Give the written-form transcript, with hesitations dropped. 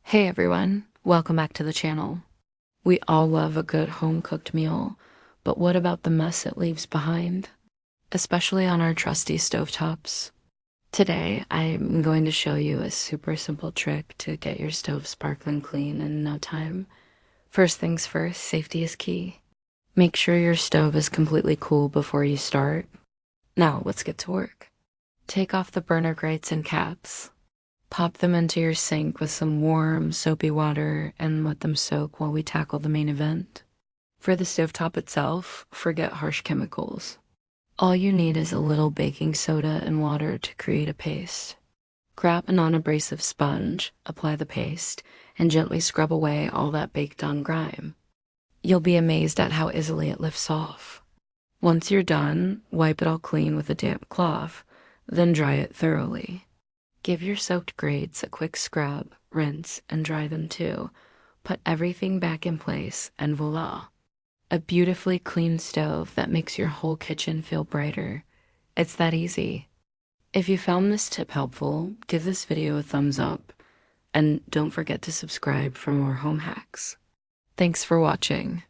Hey everyone, welcome back to the channel. We all love a good home-cooked meal, but what about the mess it leaves behind? Especially on our trusty stovetops. Today, I'm going to show you a super simple trick to get your stove sparkling clean in no time. First things first, safety is key. Make sure your stove is completely cool before you start. Now, let's get to work. Take off the burner grates and caps. Pop them into your sink with some warm, soapy water and let them soak while we tackle the main event. For the stovetop itself, forget harsh chemicals. All you need is a little baking soda and water to create a paste. Grab a non-abrasive sponge, apply the paste, and gently scrub away all that baked-on grime. You'll be amazed at how easily it lifts off. Once you're done, wipe it all clean with a damp cloth, then dry it thoroughly. Give your soaked grates a quick scrub, rinse, and dry them too. Put everything back in place, and voila! A beautifully clean stove that makes your whole kitchen feel brighter. It's that easy. If you found this tip helpful, give this video a thumbs up, and don't forget to subscribe for more home hacks. Thanks for watching.